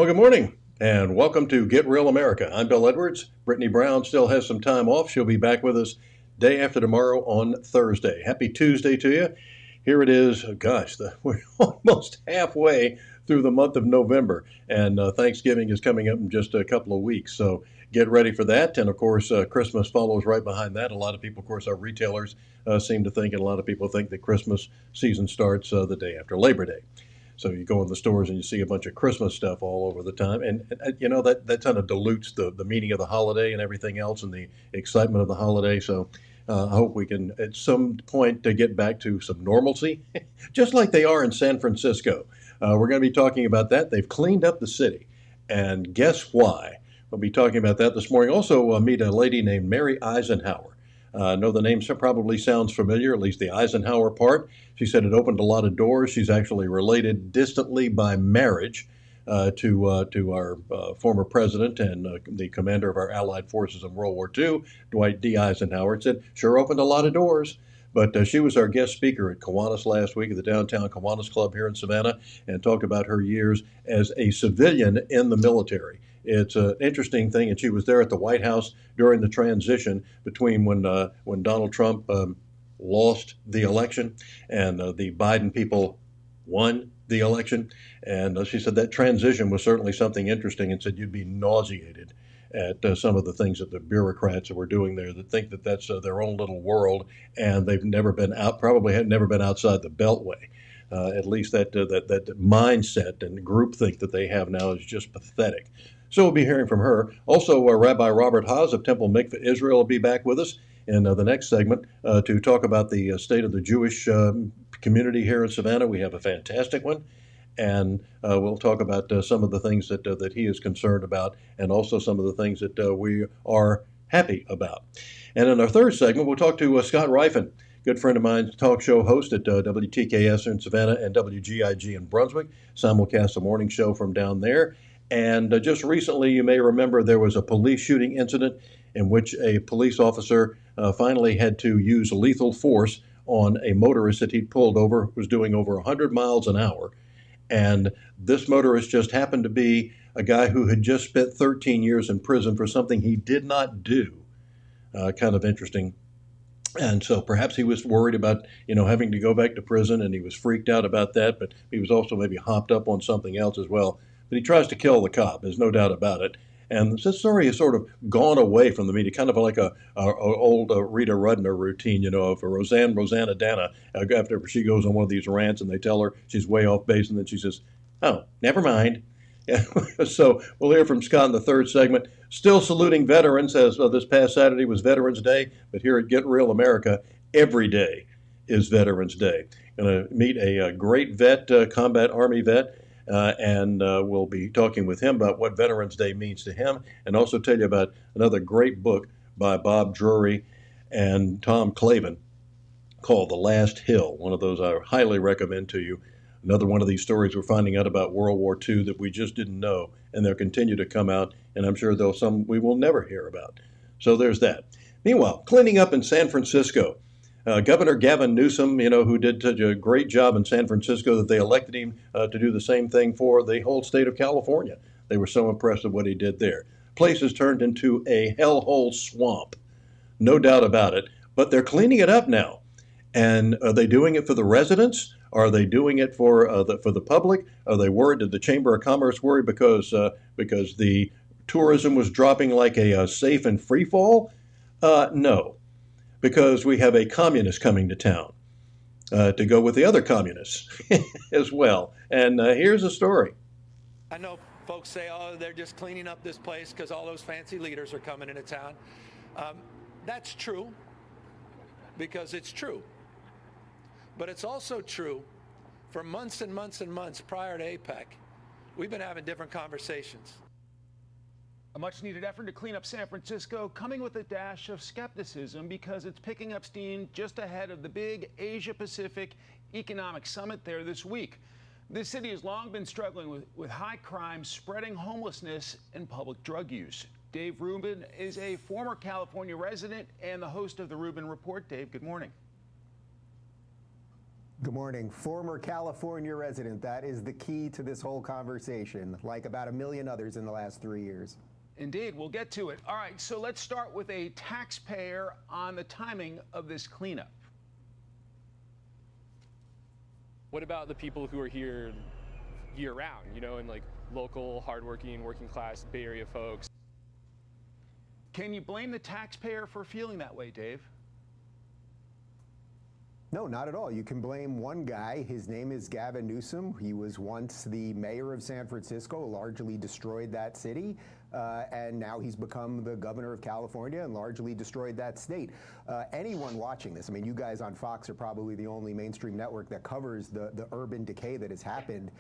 Well, good morning and welcome to Get Real America. I'm Bill Edwards. Brittany Brown still has some time off. She'll be back with us day after tomorrow on Thursday. Happy Tuesday to you. Here it is. Oh, gosh, we're almost halfway through the month of November, and Thanksgiving is coming up in just a couple of weeks. So get ready for that. And of course, Christmas follows right behind that. A lot of people, of course, our retailers seem to think, and a lot of people think that Christmas season starts the day after Labor Day. So you go in the stores and you see a bunch of Christmas stuff all over the time, and you know that kind of dilutes the meaning of the holiday and everything else, and the excitement of the holiday. So I hope we can at some point to get back to some normalcy, just like they are in San Francisco. We're going to be talking about that. They've cleaned up the city, and guess why? We'll be talking about that this morning. Also, meet a lady named Mary Eisenhower. I know the name probably sounds familiar, at least the Eisenhower part. She said it opened a lot of doors. She's actually related distantly by marriage to our former president and the commander of our Allied forces in World War II, Dwight D. Eisenhower. It said, sure opened a lot of doors. But she was our guest speaker at Kiwanis last week at the downtown Kiwanis Club here in Savannah and talked about her years as a civilian in the military. It's an interesting thing, and she was there at the White House during the transition between when Donald Trump lost the election and the Biden people won the election. And she said that transition was certainly something interesting, and said you'd be nauseated at some of the things that the bureaucrats were doing there that think that that's their own little world, and they've never been out, probably had never been outside the Beltway. At least that mindset and groupthink that they have now is just pathetic. So we'll be hearing from her. Also, Rabbi Robert Haas of Temple Mikveh Israel will be back with us in the next segment to talk about the state of the Jewish community here in Savannah. We have a fantastic one. And we'll talk about some of the things that he is concerned about, and also some of the things that we are happy about. And in our third segment, we'll talk to Scott Rifen, good friend of mine, talk show host at WTKS in Savannah and WGIG in Brunswick, simulcast a morning show from down there. And just recently, you may remember there was a police shooting incident in which a police officer finally had to use lethal force on a motorist that he'd pulled over, who was doing over 100 miles an hour. And this motorist just happened to be a guy who had just spent 13 years in prison for something he did not do. Kind of interesting. And so perhaps he was worried about, having to go back to prison, and he was freaked out about that, but he was also maybe hopped up on something else as well. But he tries to kill the cop, there's no doubt about it. And this story has sort of gone away from the media, kind of like a old Rita Rudner routine, of Rosanna Dana, after she goes on one of these rants and they tell her she's way off base, and then she says, oh, never mind. So we'll hear from Scott in the third segment. Still saluting veterans, as this past Saturday was Veterans Day, but here at Get Real America, every day is Veterans Day. Going to meet a great vet, combat Army vet, and we'll be talking with him about what Veterans Day means to him, and also tell you about another great book by Bob Drury and Tom Clavin called The Last Hill, one of those I highly recommend to you. Another one of these stories we're finding out about World War II that we just didn't know, and they'll continue to come out, and I'm sure there'll some we will never hear about. So there's that. Meanwhile, cleaning up in San Francisco. Governor Gavin Newsom, who did such a great job in San Francisco that they elected him to do the same thing for the whole state of California. They were so impressed with what he did there. Place has turned into a hellhole swamp, no doubt about it, but they're cleaning it up now. And are they doing it for the residents? Are they doing it for the public? Are they worried? Did the Chamber of Commerce worry because the tourism was dropping like a safe and free fall? No, because we have a communist coming to town to go with the other communists as well. And here's the story. I know folks say, oh, they're just cleaning up this place because all those fancy leaders are coming into town. That's true, because it's true. But it's also true, for months and months and months prior to APEC, we've been having different conversations. A much-needed effort to clean up San Francisco, coming with a dash of skepticism because it's picking up steam just ahead of the big Asia-Pacific Economic Summit there this week. This city has long been struggling with high crime, spreading homelessness, and public drug use. Dave Rubin is a former California resident and the host of the Rubin Report. Dave, good morning. Good morning. Former California resident. That is the key to this whole conversation, like about a million others in the last 3 years. Indeed, we'll get to it. All right, so let's start with a taxpayer on the timing of this cleanup. What about the people who are here year round, and like local, hardworking, working class Bay Area folks? Can you blame the taxpayer for feeling that way, Dave? No, not at all. You can blame one guy. His name is Gavin Newsom. He was once the mayor of San Francisco, largely destroyed that city. And now he's become the governor of California and largely destroyed that state. Anyone watching this, I mean, you guys on Fox are probably the only mainstream network that covers the urban decay that has happened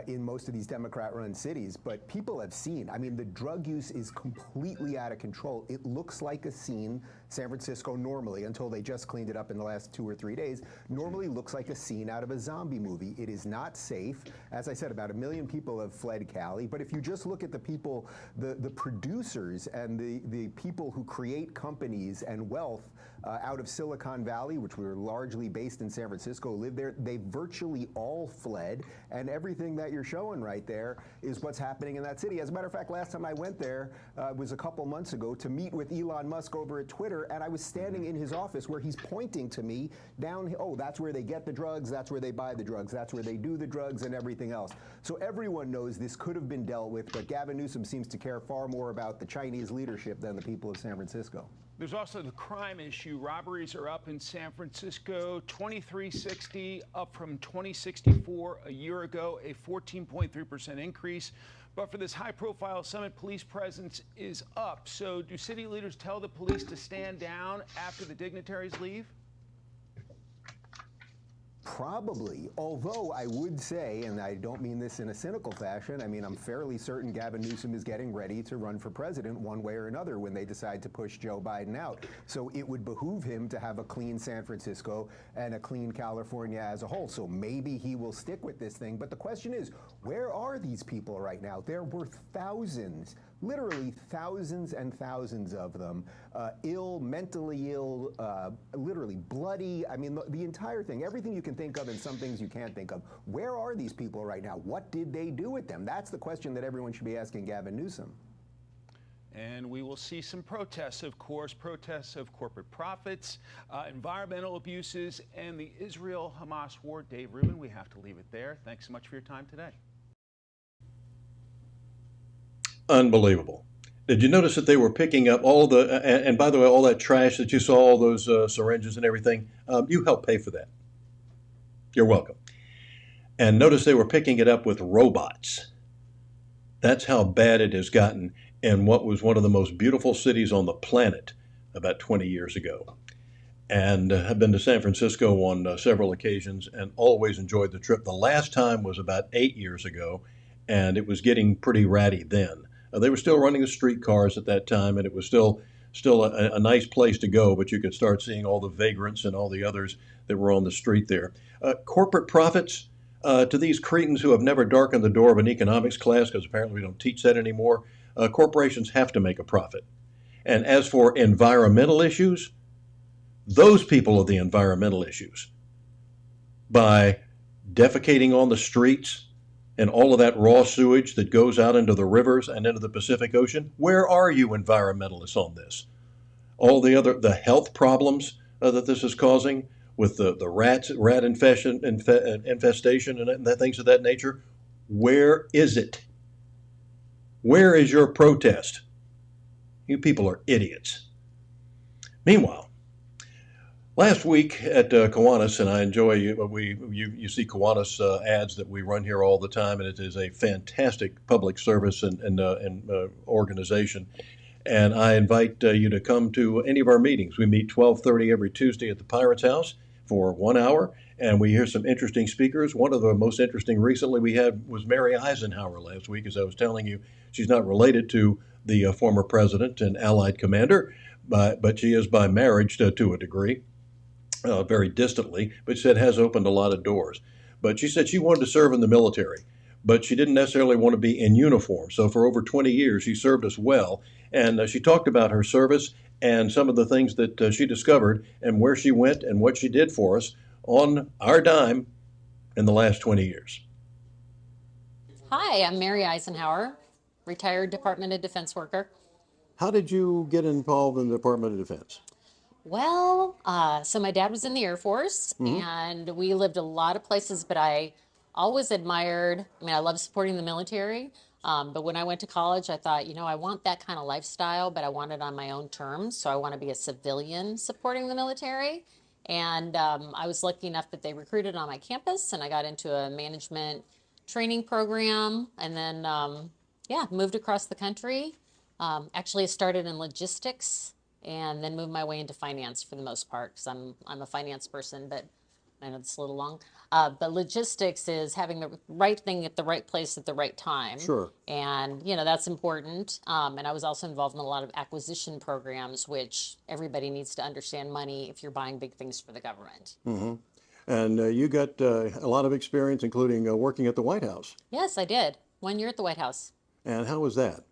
in most of these Democrat-run cities. But people have seen, I mean, the drug use is completely out of control. It looks like a scene, San Francisco normally, until they just cleaned it up in the last 2 or 3 days, normally looks like a scene out of a zombie movie. It is not safe. As I said, about 1 million people have fled Cali. But if you just look at the people, the producers and the people who create companies and wealth out of Silicon Valley, which were largely based in San Francisco, live there, they virtually all fled. And everything that you're showing right there is what's happening in that city. As a matter of fact, last time I went there was a couple months ago to meet with Elon Musk over at Twitter, and I was standing in his office where he's pointing to me down, oh, that's where they get the drugs, that's where they buy the drugs, that's where they do the drugs and everything else. So everyone knows this could have been dealt with, but Gavin Newsom seems to care far more about the Chinese leadership than the people of San Francisco. There's also the crime issue. Robberies are up in San Francisco, 2360, up from 2064 a year ago, a 14.3% increase. But for this high-profile summit, police presence is up. So do city leaders tell the police to stand down after the dignitaries leave? Probably, although I would say, and I don't mean this in a cynical fashion, I mean, I'm fairly certain Gavin Newsom is getting ready to run for president one way or another when they decide to push Joe Biden out. So it would behoove him to have a clean San Francisco and a clean California as a whole. So maybe he will stick with this thing. But the question is, where are these people right now? There were thousands, literally thousands and thousands of them, ill, mentally ill, literally bloody. I mean, the entire thing, everything you can think of and some things you can't think of. Where are these people right now? What did they do with them? That's the question that everyone should be asking Gavin Newsom. And we will see some protests, of course, protests of corporate profits, environmental abuses, and the Israel-Hamas war. Dave Rubin, we have to leave it there. Thanks so much for your time today. Unbelievable. Did you notice that they were picking up all the, and by the way, all that trash that you saw, all those syringes and everything, you helped pay for that. You're welcome. And notice they were picking it up with robots. That's how bad it has gotten in what was one of the most beautiful cities on the planet about 20 years ago. And I've been to San Francisco on several occasions and always enjoyed the trip. The last time was about 8 years ago, and it was getting pretty ratty then. They were still running the streetcars at that time, and it was still a nice place to go, but you could start seeing all the vagrants and all the others that were on the street there. Corporate profits, to these cretins who have never darkened the door of an economics class, because apparently we don't teach that anymore, corporations have to make a profit. And as for environmental issues, those people are the environmental issues. By defecating on the streets and all of that raw sewage that goes out into the rivers and into the Pacific Ocean, where are you environmentalists on this? All the health problems that this is causing with the rat infestation and things of that nature, where is it? Where is your protest? You people are idiots. Meanwhile, last week at Kiwanis, and I enjoy you see Kiwanis ads that we run here all the time, and it is a fantastic public service and organization. And I invite you to come to any of our meetings. We meet 12:30 every Tuesday at the Pirates House for 1 hour, and we hear some interesting speakers. One of the most interesting recently we had was Mary Eisenhower last week. As I was telling you, she's not related to the former president and Allied commander, but she is by marriage to a degree. Very distantly, but she said has opened a lot of doors. But she said she wanted to serve in the military, but she didn't necessarily want to be in uniform. So for over 20 years, she served us well. And she talked about her service and some of the things that she discovered and where she went and what she did for us on our dime in the last 20 years. Hi, I'm Mary Eisenhower, retired Department of Defense worker. How did you get involved in the Department of Defense? Well, so my dad was in the Air Force and we lived a lot of places, but I always admired, I mean, I love supporting the military. But when I went to college, I thought, I want that kind of lifestyle, but I want it on my own terms. So I want to be a civilian supporting the military. And I was lucky enough that they recruited on my campus and I got into a management training program and then, yeah, moved across the country. Actually, I started in logistics and then moved my way into finance for the most part because I'm a finance person, but I know it's a little long. But logistics is having the right thing at the right place at the right time. Sure. And, that's important. And I was also involved in a lot of acquisition programs, which everybody needs to understand money if you're buying big things for the government. And you got a lot of experience, including working at the White House. Yes, I did. 1 year at the White House. And how was that?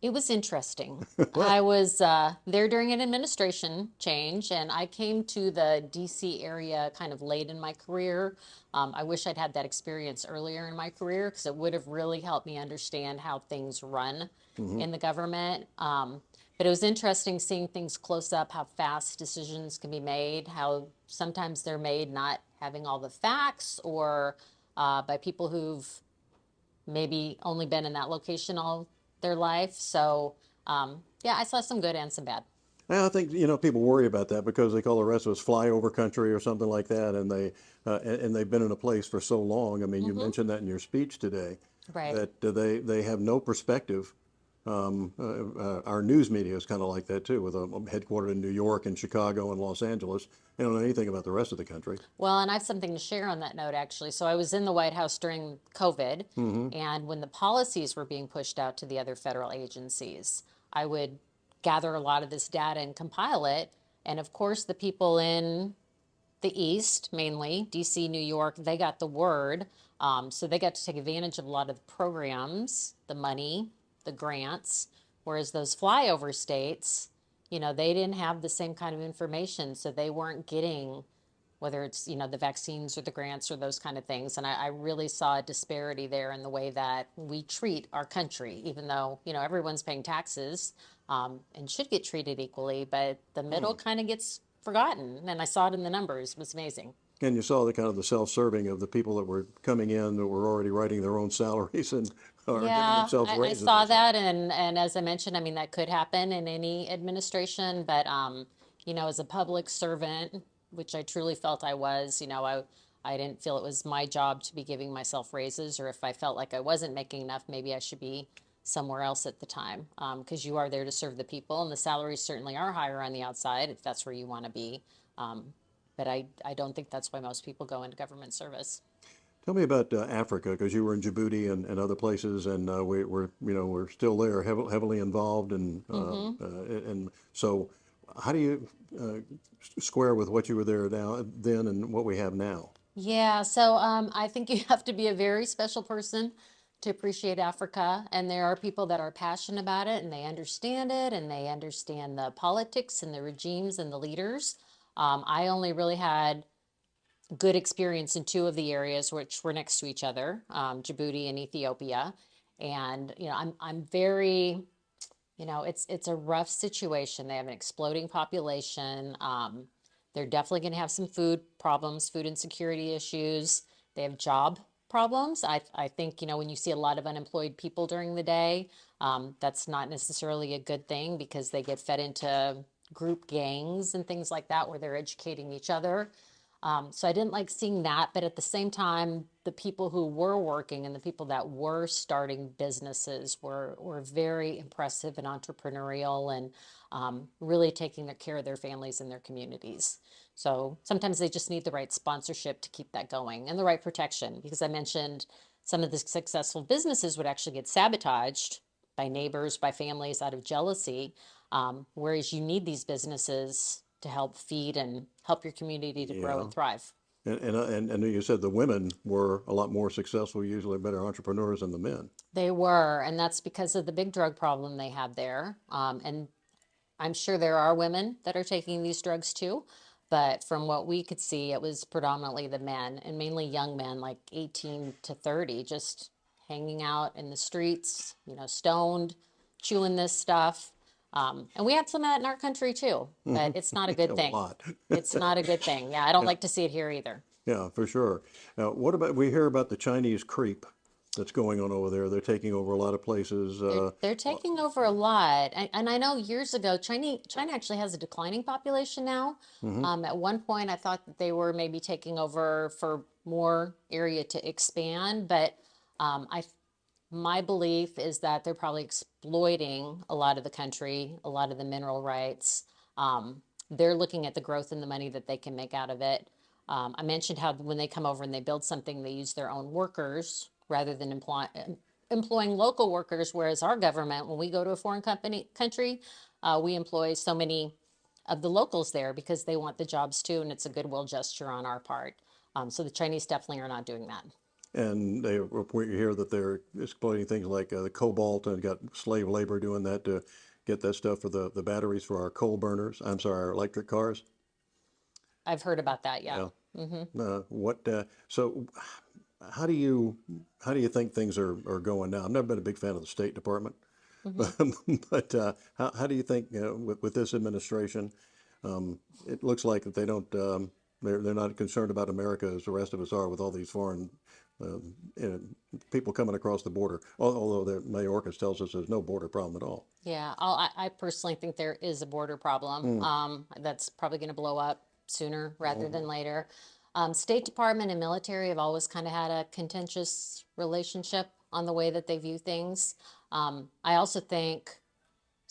It was interesting. I was there during an administration change, and I came to the DC area kind of late in my career. I wish I'd had that experience earlier in my career because it would have really helped me understand how things run in the government. But it was interesting seeing things close up, how fast decisions can be made, how sometimes they're made not having all the facts or by people who've maybe only been in that location all their life. So, yeah, I saw some good and some bad. I think people worry about that because they call the rest of us flyover country or something like that, and they've been in a place for so long. I mean, you mentioned that in your speech today, Right. that they have no perspective. Our news media is kind of like that too, with a headquartered in New York and Chicago and Los Angeles. They don't know anything about the rest of the country. Well, and I have something to share on that note, actually. So I was in the White House during COVID, and when the policies were being pushed out to the other federal agencies, I would gather a lot of this data and compile it. And of course, the people in the East, mainly DC, New York, they got the word. So they got to take advantage of a lot of the programs, the money, the grants, whereas those flyover states, they didn't have the same kind of information, so they weren't getting whether it's, the vaccines or the grants or those kind of things. And I really saw a disparity there in the way that we treat our country, even though, everyone's paying taxes and should get treated equally, but the middle kind of gets forgotten. And I saw it in the numbers. It was amazing. And you saw the kind of the self-serving of the people that were coming in that were already writing their own salaries and or giving themselves I raises. saw that, and as I mentioned, I mean that could happen in any administration, but as a public servant, which I truly felt I was, I didn't feel it was my job to be giving myself raises, or if I felt like I wasn't making enough, maybe I should be somewhere else at the time, because you are there to serve the people, and the salaries certainly are higher on the outside if that's where you want to be. But I don't think that's why most people go into government service. Tell me about Africa, because you were in Djibouti and other places, and we're still there, heavily involved, and so how do you square with what you were there then and what we have now? Yeah, so I think you have to be a very special person to appreciate Africa, and there are people that are passionate about it, and they understand it, and they understand the politics and the regimes and the leaders. I only really had good experience in two of the areas which were next to each other, Djibouti and Ethiopia. And, I'm very, it's a rough situation. They have an exploding population. They're definitely going to have some food problems, food insecurity issues. They have job problems. I think, when you see a lot of unemployed people during the day, that's not necessarily a good thing because they get fed into group gangs and things like that where they're educating each other. So I didn't like seeing that, but at the same time, the people who were working and the people that were starting businesses were very impressive and entrepreneurial and really taking care of their families and their communities. So sometimes they just need the right sponsorship to keep that going and the right protection, because I mentioned some of the successful businesses would actually get sabotaged by neighbors, by families out of jealousy, whereas you need these businesses to help feed and help your community to grow and thrive. And you said the women were a lot more successful, usually better entrepreneurs than the men. They were, and that's because of the big drug problem they have there. And I'm sure there are women that are taking these drugs too, But from what we could see, it was predominantly the men, and mainly young men, like 18 to 30, just hanging out in the streets, stoned, chewing this stuff. And we have some of that in our country too, but it's not a good A thing. lot. It's not a good thing. Yeah, I don't like to see it here either. Yeah, for sure. Now, what about, we hear about the Chinese creep that's going on over there. They're taking over a lot of places. They're taking over a lot. And I know years ago, China actually has a declining population now. At one point, I thought that they were maybe taking over for more area to expand, but my belief is that they're probably exploiting a lot of the country, a lot of the mineral rights. They're looking at the growth and the money that they can make out of it. I mentioned how when they come over and they build something, they use their own workers rather than employing local workers, whereas our government, when we go to a foreign country, we employ so many of the locals there because they want the jobs too, and it's a goodwill gesture on our part. So the Chinese definitely are not doing that. And they report, you hear that they're exploiting things like the cobalt, and got slave labor doing that to get that stuff for the batteries for our coal burners. I'm sorry, our electric cars. I've heard about that, yeah. So how do you think things are going now? I've never been a big fan of the State Department, but how do you think with this administration, it looks like that they don't they're not concerned about America as the rest of us are, with all these foreign people coming across the border. Although Mayorkas tells us there's no border problem at all. Yeah, I personally think there is a border problem. That's probably going to blow up sooner rather than later. State Department and military have always kind of had a contentious relationship on the way that they view things. I also think,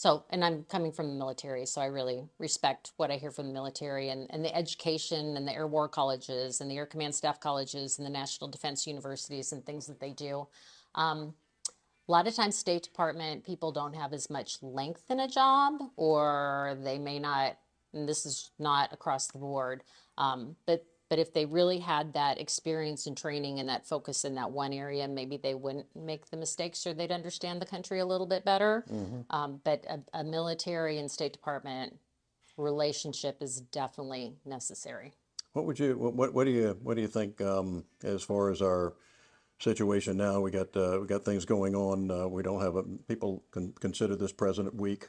and I'm coming from the military, so I really respect what I hear from the military and the education and the Air War colleges and the Air Command Staff colleges and the National Defense Universities and things that they do. A lot of times State Department people don't have as much length in a job, or they may not, and this is not across the board, but if they really had that experience and training and that focus in that one area, maybe they wouldn't make the mistakes, or they'd understand the country a little bit better. But a military and State Department relationship is definitely necessary. What do you think as far as our situation now? We got things going on. We don't have people consider this president weak,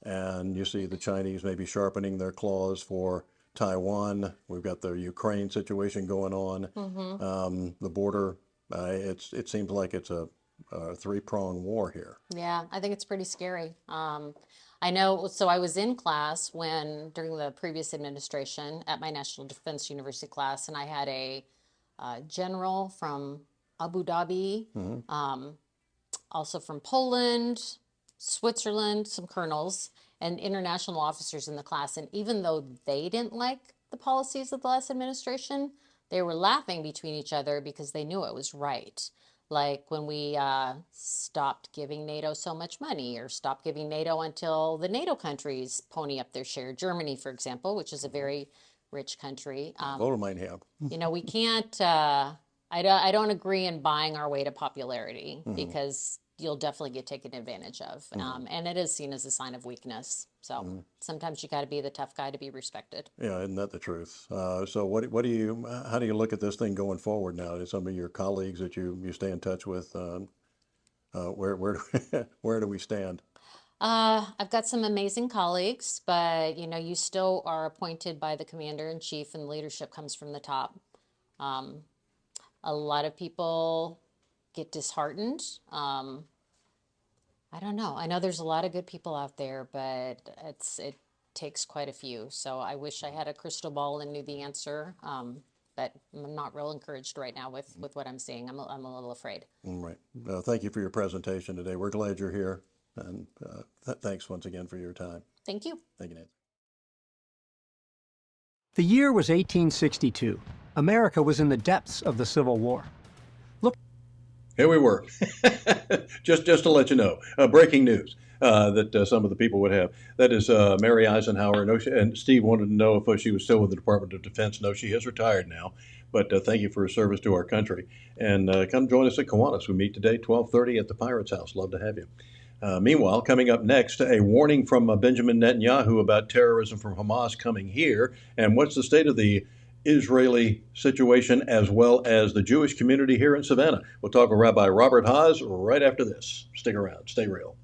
and you see the Chinese maybe sharpening their claws for Taiwan. We've got the Ukraine situation going on. The border. It seems like it's a three-pronged war here. Yeah, I think it's pretty scary. I know. So I was in class during the previous administration at my National Defense University class, and I had a general from Abu Dhabi, also from Poland, Switzerland, some colonels, and international officers in the class. And even though they didn't like the policies of the last administration, they were laughing between each other because they knew it was right. Like when we stopped giving NATO so much money, or stopped giving NATO until the NATO countries pony up their share. Germany, for example, which is a very rich country. Voter might have. We can't, I don't agree in buying our way to popularity, because you'll definitely get taken advantage of. And it is seen as a sign of weakness. So sometimes you got to be the tough guy to be respected. Yeah, isn't that the truth? So how do you look at this thing going forward now? To some of your colleagues that you stay in touch with, where do we stand? I've got some amazing colleagues, but you still are appointed by the commander-in-chief, and leadership comes from the top. A lot of people get disheartened. I don't know. I know there's a lot of good people out there, but it takes quite a few. So I wish I had a crystal ball and knew the answer. But I'm not real encouraged right now with what I'm seeing. I'm a little afraid. Right. Thank you for your presentation today. We're glad you're here, and thanks once again for your time. Thank you. Thank you, Nancy. The year was 1862. America was in the depths of the Civil War. Here we were. just to let you know, breaking news that some of the people would have. That is Mary Eisenhower. And Steve wanted to know if she was still with the Department of Defense. No, she has retired now. But thank you for her service to our country. And come join us at Kiwanis. We meet today, 12:30 at the Pirates House. Love to have you. Meanwhile, coming up next, a warning from Benjamin Netanyahu about terrorism from Hamas coming here. And what's the state of the Israeli situation as well as the Jewish community here in Savannah? We'll talk with Rabbi Robert Haas right after this. Stick around. Stay real.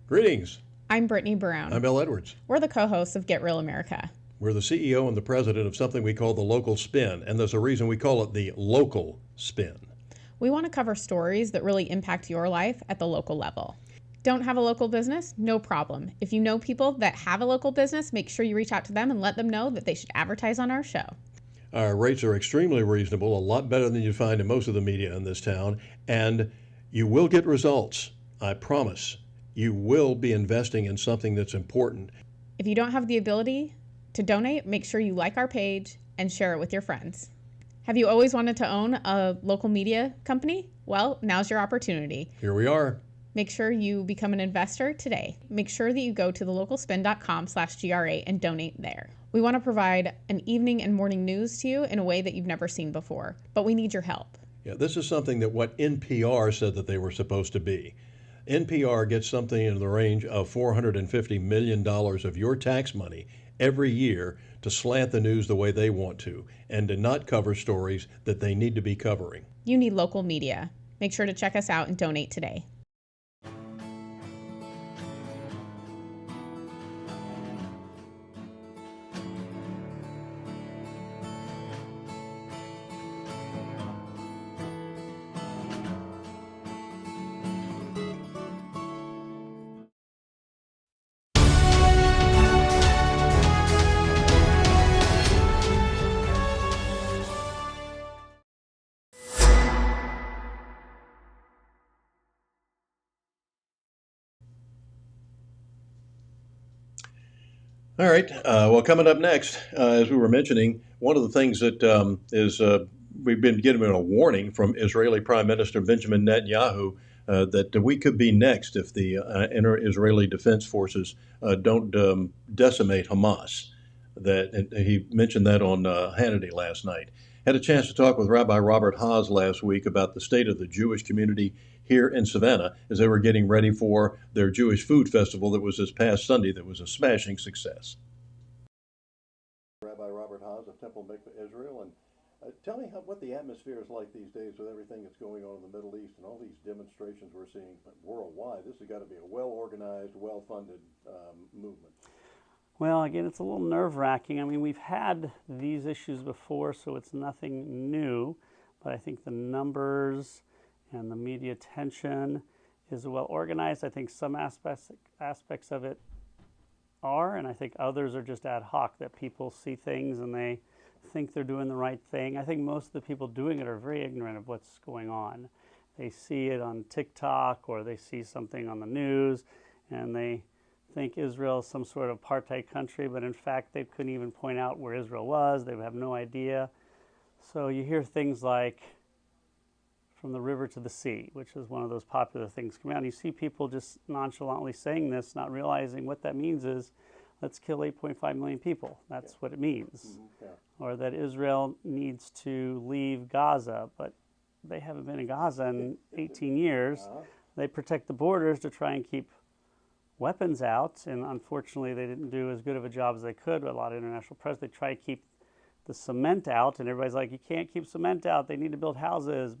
Greetings. I'm Brittany Brown. I'm Bill Edwards. We're the co-hosts of Get Real America. We're the CEO and the president of something we call the Local Spin, and there's a reason we call it the Local Spin. We want to cover stories that really impact your life at the local level. Don't have a local business? No problem. If you know people that have a local business, make sure you reach out to them and let them know that they should advertise on our show. Our rates are extremely reasonable, a lot better than you find in most of the media in this town, and you will get results. I promise. You will be investing in something that's important. If you don't have the ability to donate, make sure you like our page and share it with your friends. Have you always wanted to own a local media company? Well, now's your opportunity. Here we are. Make sure you become an investor today. Make sure that you go to thelocalspin.com/GRA and donate there. We want to provide an evening and morning news to you in a way that you've never seen before, but we need your help. Yeah, this is something that what NPR said that they were supposed to be. NPR gets something in the range of $450 million of your tax money every year to slant the news the way they want to and to not cover stories that they need to be covering. You need local media. Make sure to check us out and donate today. All right. Well, coming up next, as we were mentioning, one of the things that we've been getting a warning from Israeli Prime Minister Benjamin Netanyahu that we could be next if the inter-Israeli Defense Forces don't decimate Hamas. That he mentioned that on Hannity last night. Had a chance to talk with Rabbi Robert Haas last week about the state of the Jewish community here in Savannah as they were getting ready for their Jewish food festival that was this past Sunday that was a smashing success. Rabbi Robert Haas of Temple Mikveh Israel, and tell me what the atmosphere is like these days with everything that's going on in the Middle East and all these demonstrations we're seeing worldwide. This has got to be a well-organized, well-funded movement. Well, again, it's a little nerve-wracking. I mean, we've had these issues before, so it's nothing new, but I think the numbers and the media attention is well organized. I think some aspects of it are, and I think others are just ad hoc, that people see things and they think they're doing the right thing. I think most of the people doing it are very ignorant of what's going on. They see it on TikTok or they see something on the news and they think Israel is some sort of apartheid country, but in fact they couldn't even point out where Israel was. They have no idea. So you hear things like from the river to the sea, which is one of those popular things coming out. You see people just nonchalantly saying this, not realizing what that means is, let's kill 8.5 million people. That's what it means. Or that Israel needs to leave Gaza, but they haven't been in Gaza in 18 years. They protect the borders to try and keep weapons out, and unfortunately they didn't do as good of a job as they could. A lot of international press, they try to keep the cement out, and everybody's like, you can't keep cement out, they need to build houses.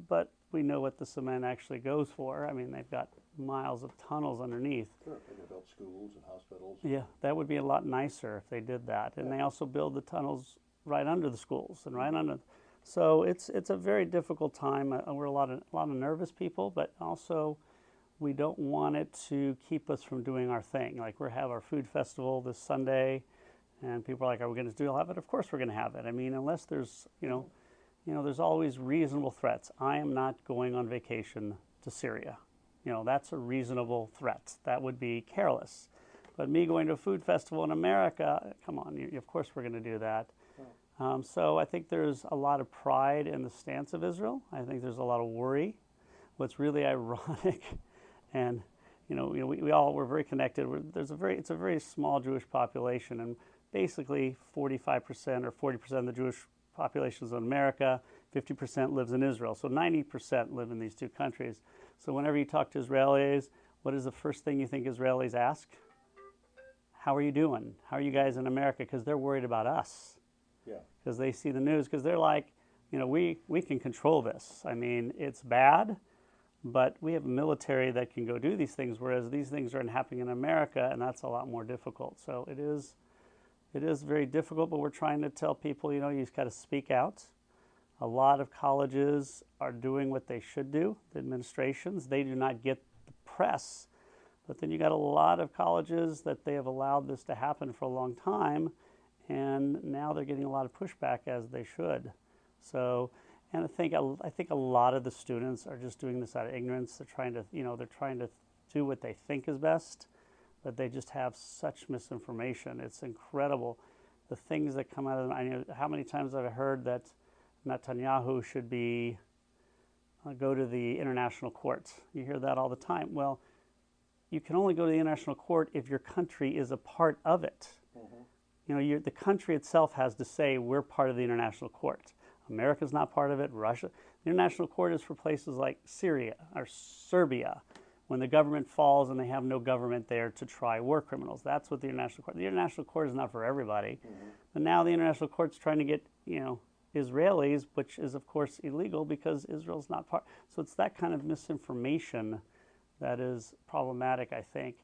But we know what the cement actually goes for. I mean, they've got miles of tunnels underneath. Sure, they can build schools and hospitals. Yeah, that would be a lot nicer if they did that. And they also build the tunnels right under the schools and right under. So it's a very difficult time. We're a lot of nervous people, but also we don't want it to keep us from doing our thing. Like we have our food festival this Sunday, and people are like, "Are we going to still have it?" Of course, we're going to have it. I mean, unless there's, there's always reasonable threats. I am not going on vacation to Syria. That's a reasonable threat. That would be careless. But me going to a food festival in America, come on, of course we're going to do that. So I think there's a lot of pride in the stance of Israel. I think there's a lot of worry. What's really ironic, and we're very connected. It's a very small Jewish population, and basically 45% or 40% of the Jewish population is in America, 50% lives in Israel. So 90% live in these two countries. So whenever you talk to Israelis, what is the first thing you think Israelis ask? How are you doing? How are you guys in America? Because they're worried about us. Yeah. Because they see the news, because they're like, you know, we can control this. I mean, it's bad, but we have a military that can go do these things, whereas these things aren't happening in America, and that's a lot more difficult. So it is very difficult, but we're trying to tell people, you know, you just got to speak out. A lot of colleges are doing what they should do, the administrations. They do not get the press. But then you got a lot of colleges that they have allowed this to happen for a long time, and now they're getting a lot of pushback, as they should. So, and I think a lot of the students are just doing this out of ignorance. They're trying to, you know, they're trying to do what they think is best, but they just have such misinformation. It's incredible, the things that come out of them. I know how many times I've heard that Netanyahu should be go to the international court. You hear that all the time. Well, you can only go to the international court if your country is a part of it. Mm-hmm. You know, the country itself has to say we're part of the international court. America's not part of it. Russia. The international court is for places like Syria or Serbia, when the government falls and they have no government there to try war criminals. That's what the international court. The international court is not for everybody. Mm-hmm. But now the international court's trying to get, you know, Israelis, which is of course illegal because Israel's not part. So it's that kind of misinformation that is problematic, I think.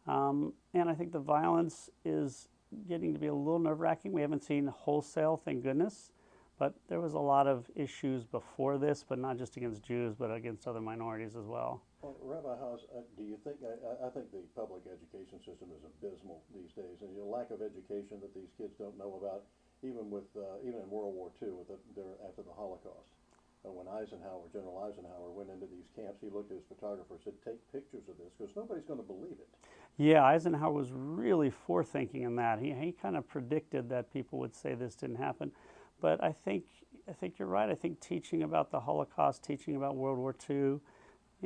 And I think the violence is getting to be a little nerve-wracking. We haven't seen wholesale, thank goodness, but there was a lot of issues before this, but not just against Jews, but against other minorities as well. Well, Rabbi Haas, do you think, I think the public education system is abysmal these days, and the lack of education that these kids don't know about, even in World War II, after the Holocaust. When General Eisenhower went into these camps, he looked at his photographer and said, take pictures of this, because nobody's going to believe it. Yeah, Eisenhower was really forethinking in that. He kind of predicted that people would say this didn't happen. But I think you're right. I think teaching about the Holocaust, teaching about World War II, you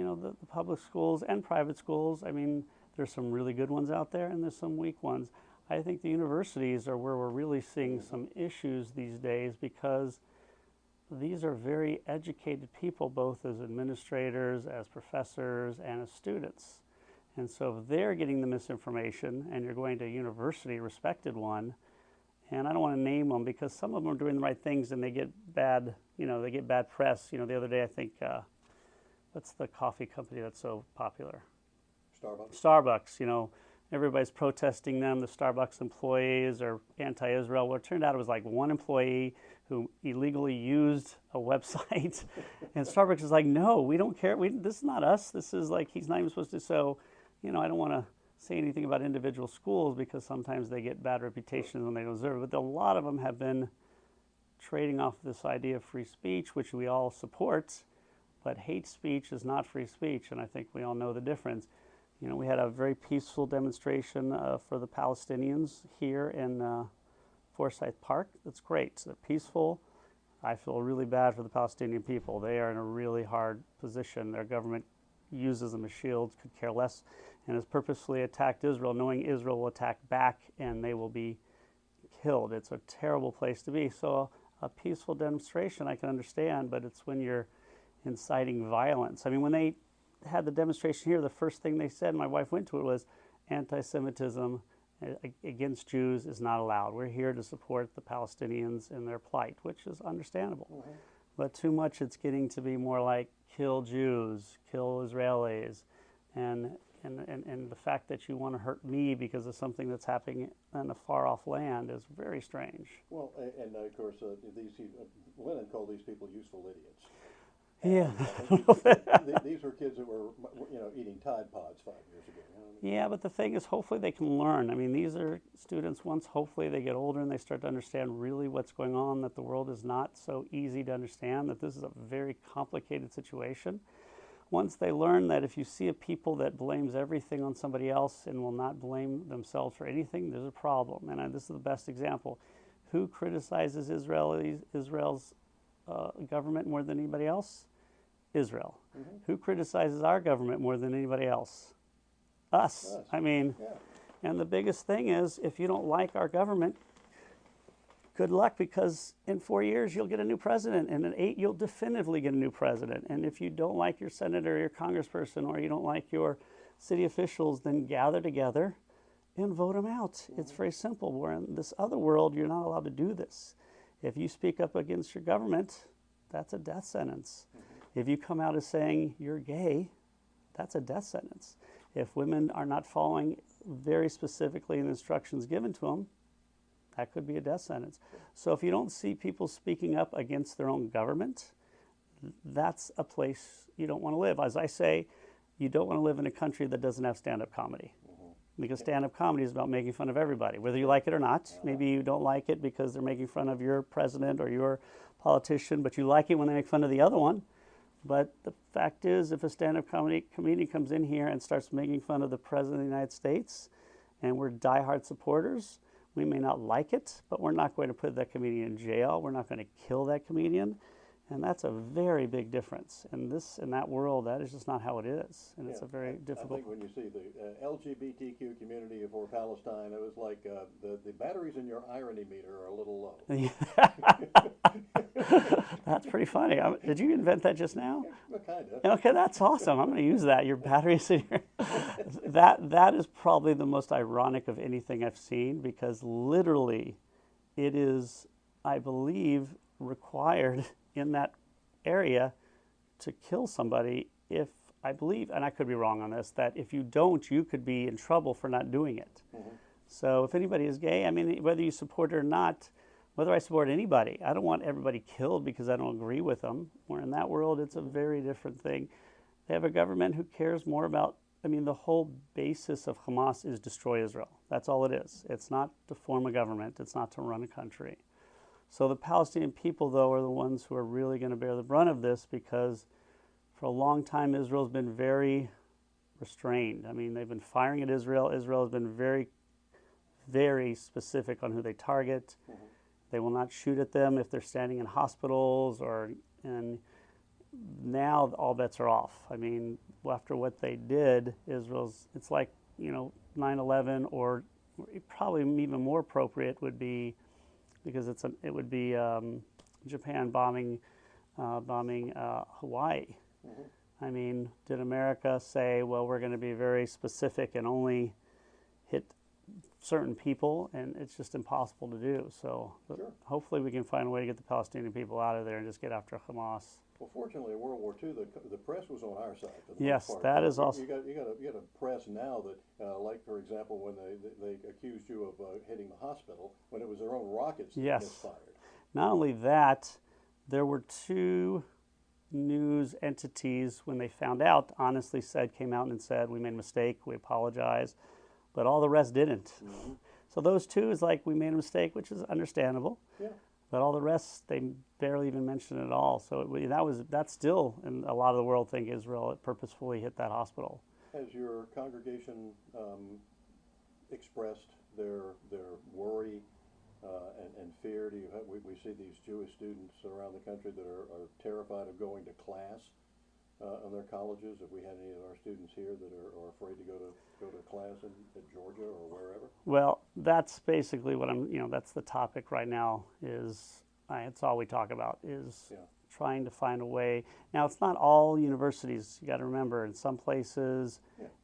know, the public schools and private schools, I mean, there's some really good ones out there and there's some weak ones. I think the universities are where we're really seeing some issues these days, because these are very educated people, both as administrators, as professors, and as students. And so if they're getting the misinformation, and you're going to a university, respected one, and I don't want to name them because some of them are doing the right things and they get bad, you know, they get bad press. You know, the other day I think, what's the coffee company that's so popular? Starbucks. Starbucks, you know. Everybody's protesting them. The Starbucks employees are anti-Israel. Well, it turned out it was like one employee who illegally used a website. And Starbucks is like, no, we don't care. This is not us. This is like, he's not even supposed to. So, you know, I don't want to say anything about individual schools because sometimes they get bad reputations when they don't deserve it. But a lot of them have been trading off this idea of free speech, which we all support. But hate speech is not free speech. And I think we all know the difference. You know, we had a very peaceful demonstration for the Palestinians here in Forsyth Park. That's great. They're peaceful. I feel really bad for the Palestinian people. They are in a really hard position. Their government uses them as shields, could care less, and has purposefully attacked Israel, knowing Israel will attack back and they will be killed. It's a terrible place to be. So a peaceful demonstration I can understand, but it's when you're inciting violence. I mean, when they had the demonstration here, the first thing they said, my wife went to it, was anti-Semitism against Jews is not allowed. We're here to support the Palestinians in their plight, which is understandable. Mm-hmm. But too much it's getting to be more like kill Jews, kill Israelis, and the fact that you want to hurt me because of something that's happening in a far-off land is very strange. Well, and of course, Lenin called these people useful idiots. Yeah. These were kids that were, you know, eating Tide Pods 5 years ago. You know what I mean? Yeah, but the thing is, hopefully they can learn. I mean, these are students, once hopefully they get older and they start to understand really what's going on, that the world is not so easy to understand, that this is a very complicated situation. Once they learn that if you see a people that blames everything on somebody else and will not blame themselves for anything, there's a problem. And this is the best example. Who criticizes Israel's government more than anybody else? Israel. Mm-hmm. Who criticizes our government more than anybody else? Us. I mean, yeah. And the biggest thing is, if you don't like our government, good luck, because in 4 years you'll get a new president, and in 8 you'll definitively get a new president. And if you don't like your senator or your congressperson, or you don't like your city officials, then gather together and vote them out. It's very simple. Where in this other world, you're not allowed to do this. If you speak up against your government, that's a death sentence. If you come out as saying you're gay, that's a death sentence. If women are not following very specifically the instructions given to them, that could be a death sentence. So if you don't see people speaking up against their own government, that's a place you don't want to live. As I say, you don't want to live in a country that doesn't have stand-up comedy. Because stand-up comedy is about making fun of everybody, whether you like it or not. Maybe you don't like it because they're making fun of your president or your politician, but you like it when they make fun of the other one. But the fact is, if a stand-up comedian comes in here and starts making fun of the President of the United States, and we're diehard supporters, we may not like it, but we're not going to put that comedian in jail. We're not going to kill that comedian. And that's a very big difference. And in that world, that is just not how it is. And it's a very difficult. I think when you see the LGBTQ community for Palestine, it was like the batteries in your irony meter are a little low. That's pretty funny. Did you invent that just now? Kind of. Okay, that's awesome. I'm going to use that. Your batteries in your... that is probably the most ironic of anything I've seen, because literally it is, I believe, required in that area to kill somebody if, I believe, and I could be wrong on this, that if you don't, you could be in trouble for not doing it. So if anybody is gay, I mean, whether you support it or not, whether I support anybody, I don't want everybody killed because I don't agree with them. Where in that world, it's a very different thing. They have a government who cares more about, I mean, the whole basis of Hamas is destroy Israel. That's all it is. It's not to form a government. It's not to run a country. So the Palestinian people, though, are the ones who are really going to bear the brunt of this, because for a long time Israel's been very restrained. I mean, they've been firing at Israel. Israel has been very, very specific on who they target. They will not shoot at them if they're standing in hospitals, and now all bets are off. I mean, after what they did, it's like, 9/11, or probably even more appropriate would be, because it would be Japan bombing Hawaii. I mean, did America say, well, we're going to be very specific and only hit certain people? And it's just impossible to do. So hopefully we can find a way to get the Palestinian people out of there and just get after Hamas. Well, fortunately, in World War II, the press was on our side. Yes, that is also. You got a press now that, like for example, when they accused you of hitting the hospital when it was their own rockets that misfired. Not only that, there were 2 news entities, when they found out, honestly came out and said, we made a mistake, we apologize, but all the rest didn't. So those 2 is like, we made a mistake, which is understandable. But all the rest, they barely even mentioned it at all. So that's still, and a lot of the world think Israel purposefully hit that hospital. Has your congregation expressed their worry and fear? We see these Jewish students around the country that are terrified of going to class in their colleges. Have we had any of our students here that are afraid to go to class in Georgia or wherever? Well, that's basically what that's the topic right now. It's all we talk about is trying to find a way. Now, it's not all universities. You got to remember, in some places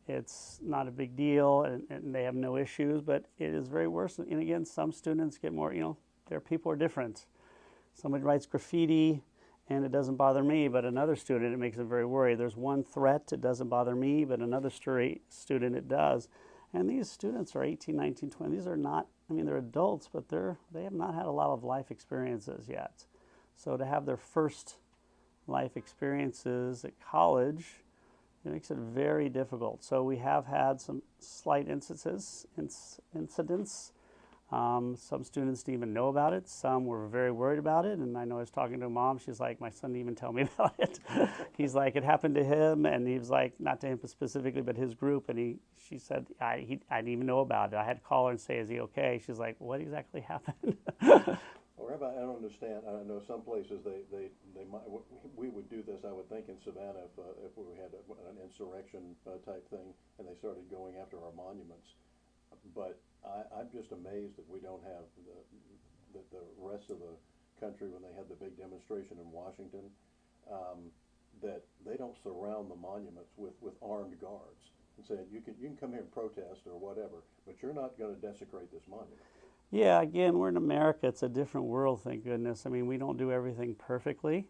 it's not a big deal and they have no issues, but it is very worse. And again, some students get more, their people are different. Somebody writes graffiti and it doesn't bother me, but another student, it makes them very worried. There's one threat, it doesn't bother me, but another student, it does. And these students are 18, 19, 20. These are not, they're adults, but they have not had a lot of life experiences yet. So to have their first life experiences at college, it makes it very difficult. So we have had some slight incidents. Some students didn't even know about it. Some were very worried about it. And I know I was talking to a mom. She's like, my son didn't even tell me about it. He's like, it happened to him. And he was like, not to him specifically, but his group. And she said, I didn't even know about it. I had to call her and say, is he okay? She's like, what exactly happened? Well, Rabbi, I don't understand. I know some places they might, we would do this, I would think, in Savannah if we had an insurrection type thing and they started going after our monuments. But I'm just amazed that we don't have the rest of the country when they had the big demonstration in Washington, that they don't surround the monuments with armed guards and say you can come here and protest or whatever, but you're not going to desecrate this monument. Yeah, again, we're in America. It's a different world, thank goodness. I mean, we don't do everything perfectly,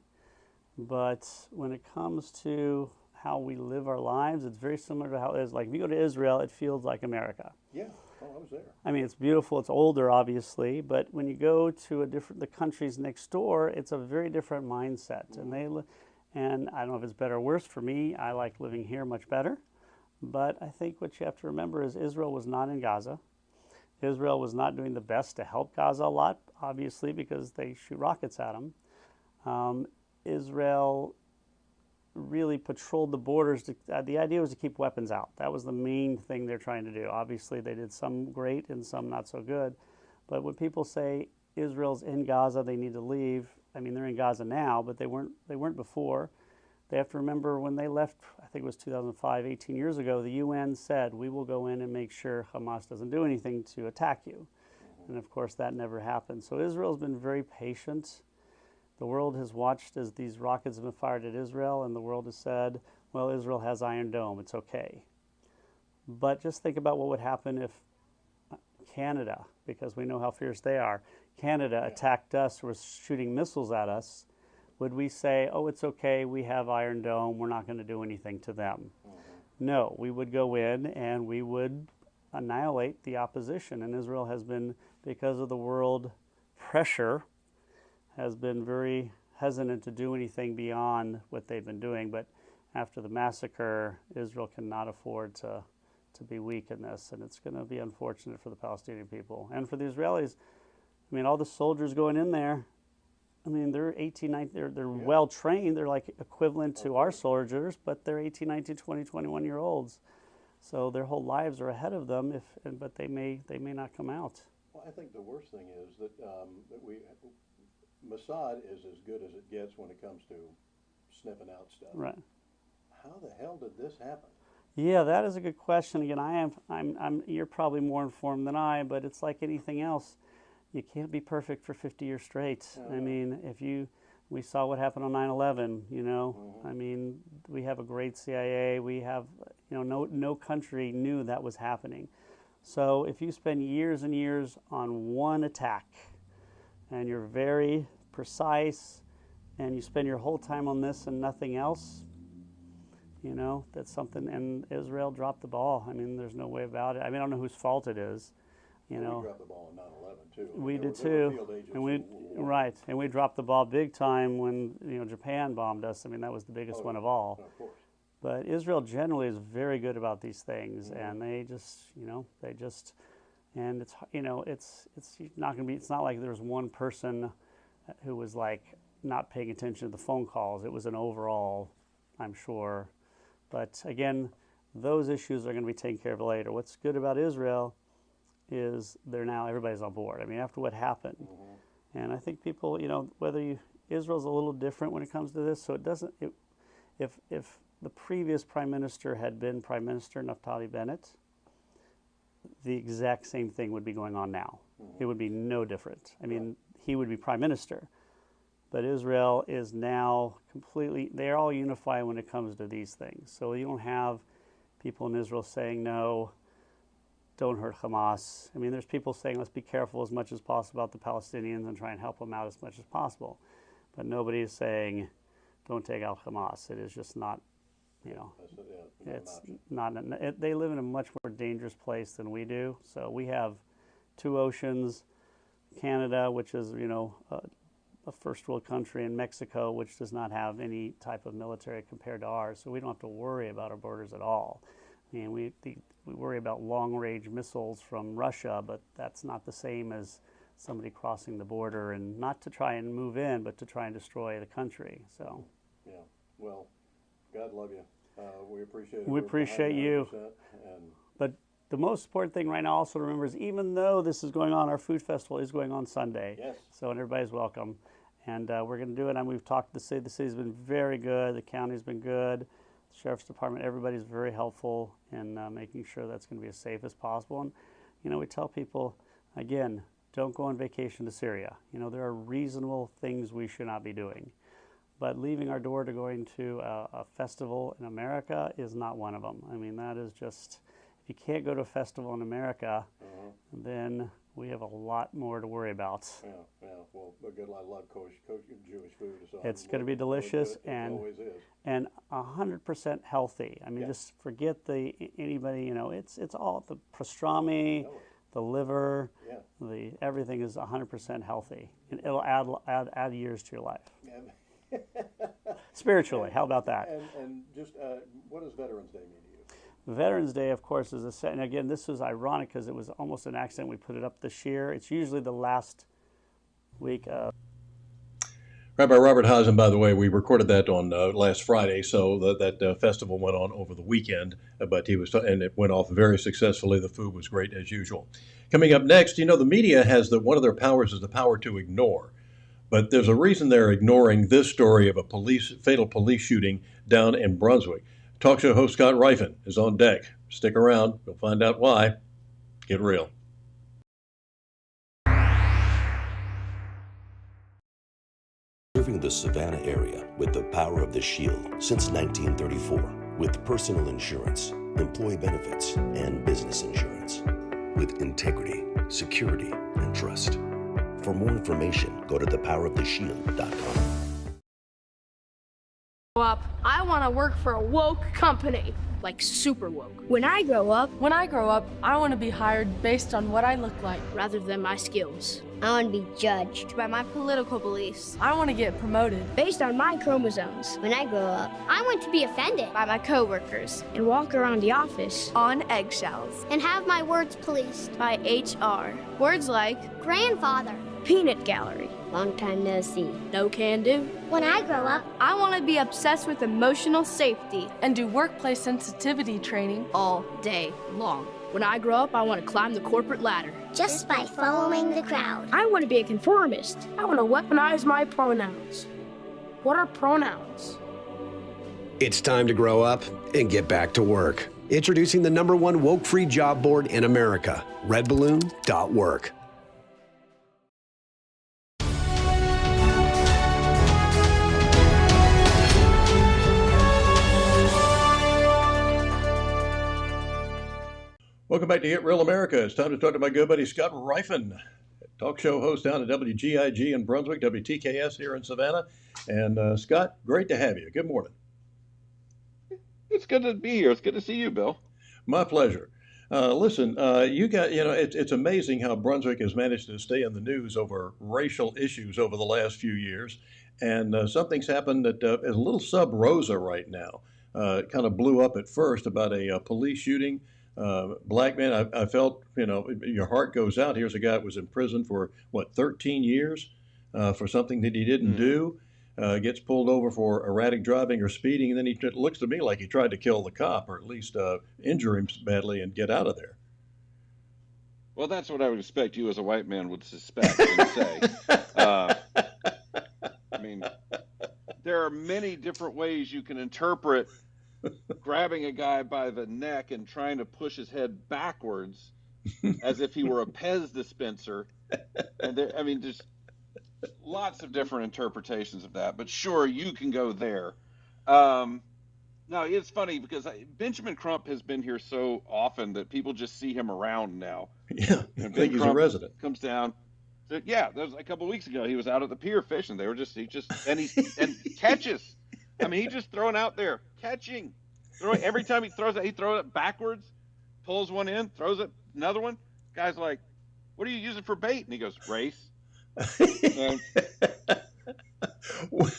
but when it comes to how we live our lives, it's very similar to how it is. Like, if you go to Israel, it feels like America. Yeah, oh, I was there. I mean, it's beautiful. It's older, obviously, but when you go to the countries next door, it's a very different mindset. And I don't know if it's better or worse for me. I like living here much better. But I think what you have to remember is Israel was not in Gaza. Israel was not doing the best to help Gaza a lot, obviously, because they shoot rockets at them. Israel really patrolled the borders. The idea was to keep weapons out. That was the main thing they're trying to do. Obviously, they did some great and some not so good. But when people say Israel's in Gaza, they need to leave, I mean, they're in Gaza now, but they weren't before. They have to remember when they left, I think it was 2005, 18 years ago, the UN said, we will go in and make sure Hamas doesn't do anything to attack you. And of course, that never happened. So Israel's been very patient. The world has watched as these rockets have been fired at Israel, and the world has said, well, Israel has Iron Dome, it's okay. But just think about what would happen if Canada, because we know how fierce they are, Canada attacked us, was shooting missiles at us. Would we say, oh, it's okay, we have Iron Dome, we're not going to do anything to them? No, we would go in and we would annihilate the opposition. And Israel has been, because of the world pressure, has been very hesitant to do anything beyond what they've been doing. But after the massacre, Israel cannot afford to be weak in this. And it's going to be unfortunate for the Palestinian people. And for the Israelis, I mean, all the soldiers going in there, I mean, they're 18, 19, they're well trained. They're like equivalent to our soldiers, but they're 18, 19, 20, 21-year-olds. So their whole lives are ahead of them, but they may not come out. Well, I think the worst thing is that Mossad is as good as it gets when it comes to sniffing out stuff. Right. How the hell did this happen? Yeah, that is a good question. Again, you're probably more informed than I, but it's like anything else. You can't be perfect for 50 years straight. I mean, we saw what happened on 9/11, you know. I mean, we have a great CIA. We have, you know, no country knew that was happening. So if you spend years and years on one attack, and you're very precise, and you spend your whole time on this and nothing else, you know, that's something. And Israel dropped the ball. I mean, there's no way about it. I mean, I don't know whose fault it is. You know, we dropped the ball on 9/11 too. We did too, and we dropped the ball big time when Japan bombed us. I mean, that was the biggest one of all. Of course. But Israel generally is very good about these things, and and it's it's not going to be. It's not like there's one person who was like not paying attention to the phone calls. It was an overall, I'm sure. But again, those issues are going to be taken care of later. What's good about Israel is everybody's on board. I mean, after what happened, and I think people, Israel's a little different when it comes to this. So it doesn't. If the previous prime minister had been Prime Minister Naftali Bennett, the exact same thing would be going on now. It would be no different. I mean, he would be prime minister, but Israel is now completely. They're all unified when it comes to these things. So you don't have people in Israel saying no. Don't hurt Hamas. I mean, there's people saying let's be careful as much as possible about the Palestinians and try and help them out as much as possible. But nobody is saying don't take out Hamas. It is just not, it's not. They live in a much more dangerous place than we do. So we have two oceans, Canada, which is, a first world country, and Mexico, which does not have any type of military compared to ours. So we don't have to worry about our borders at all. I mean, we worry about long-range missiles from Russia, but that's not the same as somebody crossing the border, and not to try and move in, but to try and destroy the country. So, yeah. Well, God love you. We appreciate it. We appreciate you. But the most important thing right now also to remember is even though this is going on, our food festival is going on Sunday. Yes. So everybody's welcome. And we're going to do it. And we've talked to the city. The city's been very good. The county's been good. The Sheriff's Department, everybody's very helpful in making sure that's going to be as safe as possible. And, we tell people, again, don't go on vacation to Syria. You know, there are reasonable things we should not be doing. But leaving our door to going to a festival in America is not one of them. I mean, that is just, if you can't go to a festival in America, then we have a lot more to worry about. Yeah. Well, I love Jewish food. So it's going to be delicious and 100% healthy. I mean, just forget anybody. You know, it's all the pastrami, the liver, everything is 100% healthy, and it'll add years to your life. Spiritually, how about that? And just what does Veterans Day mean to you? Veterans Day, of course, is and again, this was ironic because it was almost an accident we put it up this year. It's usually the last week of. Rabbi Robert Hazen, by the way, we recorded that on last Friday, so that festival went on over the weekend, but and it went off very successfully. The food was great as usual. Coming up next, you know, the media has one of their powers is the power to ignore. But there's a reason they're ignoring this story of a fatal police shooting down in Brunswick. Talk show host Scott Rifen is on deck. Stick around. We'll find out why. Get real. Serving the Savannah area with the power of the Shield since 1934. With personal insurance, employee benefits, and business insurance. With integrity, security, and trust. For more information, go to thepoweroftheshield.com. I want to work for a woke company, like super woke. When I grow up, I want to be hired based on what I look like rather than my skills. I want to be judged by my political beliefs. I want to get promoted based on my chromosomes. When I grow up, I want to be offended by my coworkers and walk around the office on eggshells and have my words policed by HR. Words like grandfather, peanut gallery, long time no see, no can do. When I grow up, I want to be obsessed with emotional safety and do workplace sensitivity training all day long. When I grow up, I want to climb the corporate ladder. Just by following the crowd. I want to be a conformist. I want to weaponize my pronouns. What are pronouns? It's time to grow up and get back to work. Introducing the #1 woke-free job board in America, redballoon.work. Welcome back to Get Real America. It's time to talk to my good buddy Scott Rifen, talk show host down at WGIG in Brunswick, WTKS here in Savannah. And Scott, great to have you. Good morning. It's good to be here. It's good to see you, Bill. My pleasure. Listen, it's amazing how Brunswick has managed to stay in the news over racial issues over the last few years. And something's happened that is a little sub rosa right now. It kind of blew up at first about a police shooting. Black man, I felt, your heart goes out. Here's a guy that was in prison for, 13 years for something that he didn't do. Gets pulled over for erratic driving or speeding, and then it looks to me like he tried to kill the cop or at least injure him badly and get out of there. Well, that's what I would expect you as a white man would suspect and say. I mean, there are many different ways you can interpret grabbing a guy by the neck and trying to push his head backwards as if he were a Pez dispenser. And there's lots of different interpretations of that, but sure, you can go there. No, it's funny because Benjamin Crump has been here so often that people just see him around now. Yeah, I think he's a resident. Comes down. So, yeah, there was a couple of weeks ago. He was out at the pier fishing. He catches. I mean, he's just throwing out there, catching. Every time he throws it backwards, pulls one in, throws it another one. Guy's like, "What do you use it for bait?" And he goes, "Race." Well,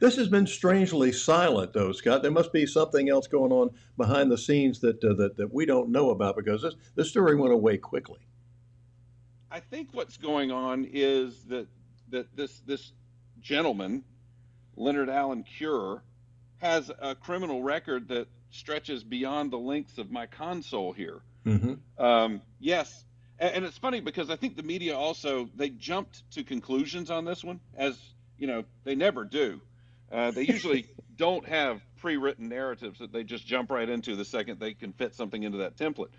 this has been strangely silent, though, Scott. There must be something else going on behind the scenes that we don't know about, because this story went away quickly. I think what's going on is that this gentleman, Leonard Allen Cure, has a criminal record that stretches beyond the lengths of my console here. Mm-hmm. Yes. And it's funny because I think the media also, they jumped to conclusions on this one, as they never do. They usually don't have pre-written narratives that they just jump right into the second they can fit something into that template.